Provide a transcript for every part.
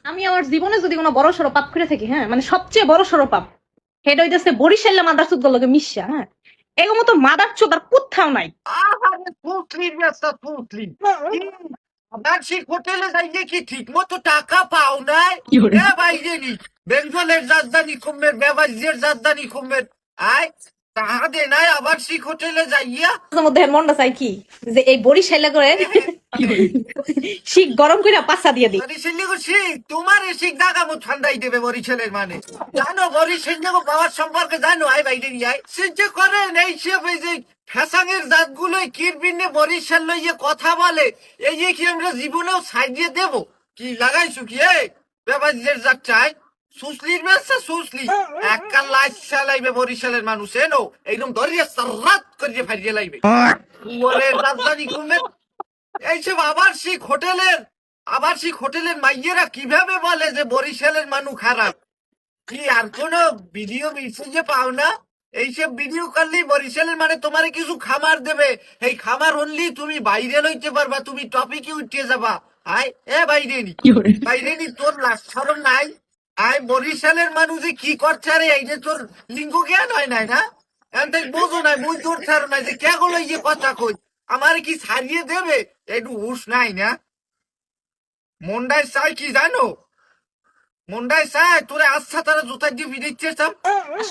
আমি আমার জীবনে যদি কোনো বড় সড়ো পাপ করে থাকি, হ্যাঁ, মানে সবচেয়ে বড় সড়ো পাপ, সেটা হইতেছে বরিশাল্লা মাদার চোদ লগে মিশা, হ্যাঁ, এগো মতো মাদার চোদ আর কোথাও নাই। আরে পুতলির ব্যবসা পুতলি বার্ষিক হোটেলে যাইয়ে কি ঠিক মতো টাকা পাও নাই? এ বাইরে নি বেঙ্গলের রাজধানী কমের বেবাজের রাজধানী কমের আয় টাকা দে নাই আবার শিখ হোটেলে যাইয়া মাঝে মধ্যে মনটা চাই কি, যে এই বরিশাল্লা করে শিখ গরম করে পাশা দিয়ে দিই। বরিশালে গো শিখ তোমার এ শিখ দাগামো ঠান্ডাই দেবে বরিশালের মানে জানো বরিশালে গো পাওয়ার সম্পর্কে জানো আয় বাইরে নি আয় সিদ্ধ করেন এই সব এই যে ফ্যাসাঙের জাতগুলো কিরবিনে বরিশাল লইয়ে কথা বলে এই যে কি আমরা জীবনেও সাজিয়ে দেব কি লাগাইছো কি এই বেবাজের জাত চাই সুসলির ব্যবসা সুসলি একটা লাইট চালাইবে বরিশালের মানুষ এনো একদম ধরিয়ে সারাত করিয়ে ফারিয়ে লাইবে ওরে রাজধানী কমে এইসব আবাসিক হোটেলের মাইয়েরা কিভাবে বলে যে বরিশালের মানুষ খারাপ কি আর কোন ভিডিও মেসেজে পাও না এইসব ভিডিও করলেই বরিশালের মানে তোমারে কিছু খামার দেবে এই খামার হনলি তুমি বাইরে লইতে পারবা তুমি টপিকে উঠে যাবা আয় এ বাইরে নি তোর লাশ সরম নাই আয় বরিশালের মানুষ যে কি করছে আরে এই যে তোর লিঙ্গ জ্ঞান হয় নাই না এনতে বোঝো না মুই তোর ছাড়ো না যে কে গুলো ইয়ে কথা কই আমার কি ছাড়িয়ে দেবে একটু হুশ নাই না মন্ডায় চাই কি জানো মন্ডায় চাই তোরে আচ্ছা তারা জুতা দিয়ে বিদিচ্ছে চাম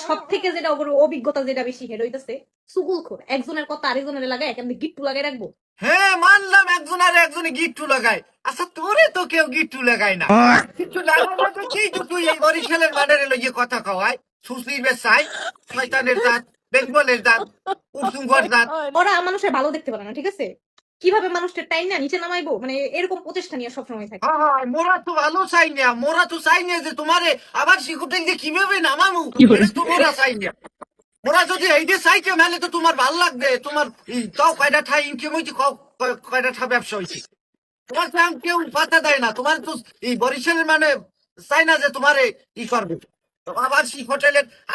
সব থেকে যেটা ওর অভিজ্ঞতা যেটা বেশি হেড হইতেছে সুগুলখোর, একজনের কথা আরেকজনের লাগায় কেমন গিট্টু লাগাই রাখবো। হ্যাঁ মানলাম একজন আর একজনে গিট্টু লাগায় আচ্ছা তোরে তো কেউ গিট্টু লাগায় না কিছু লাগানো তো কি তুই এই বরিশালের মানের লইয়ে কথা কওয়ায় সুশ্রীর বেসাই শয়তানের জাত বেঙ্গলের জাত উর্সুঙ্গর জাত ওরা মানুষের ভালো দেখতে পারে না, ঠিক আছে, কিভাবে মানুষটা টাইম না নিচে নামাইবো, মানে এরকম প্রচেষ্টা নিয়ে সবসময় থাকে। হ্যাঁ মোরা তো ভালো চাই না মোরা তো চাই না যে তোমারে আবার শিখুটেন যে কিভাবে নামামু এটা তো মোরা চাই না মোরা যদি এই যে চাইতে মেলে তো তোমার ভাল লাগবে তোমার তাও কয়টা ঠাই ইনকাম হইছে কয়টা ঠা ব্যবসা হয়েছে তোমার তো কেউ পাতা দেয় না তোমার তো এই বরিশালের মানে চাই না যে তোমারে করবে তো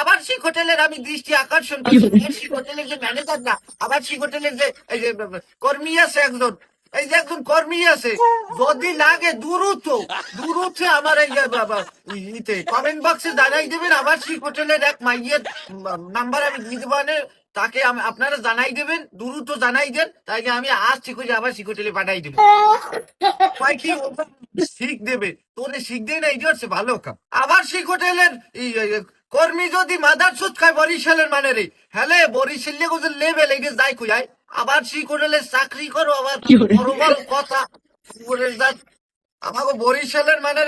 আবাসিক হোটেলের আমি দৃষ্টি আকর্ষণ করছি আবাসিক হোটেলের যে ম্যানেজার না আবাসিক হোটেলের যে এই যে কর্মী আছে একজন এই যে একজন কর্মী আছে যদি লাগে দ্রুত আমার এই যে ইতে কমেন্ট বক্সে জানাই দেবেন আবাসিক হোটেলের এক মাইয়ের নাম্বার আমি দিয়ে দেবো তাকে আপনারা জানাই দেবেন দ্রুত জানাই দেন তাকে আমি আজ ঠিক হয়ে আবার শিখ হোটেলে পাঠাই দেবো কি শিখ দেবে তোরে শিখ দেয় না এটা হচ্ছে ভালো কাম আবার শিখ হোটেলের কর্মী যদি মাদার সুদ খায় বরিশালের মানে রে হ্যালে বরিশালে লেভেল এই যাই কই আবার শিখ হোটেলের চাকরি করো আবার বড় বড় কথা আমাকে বরিশালের মানে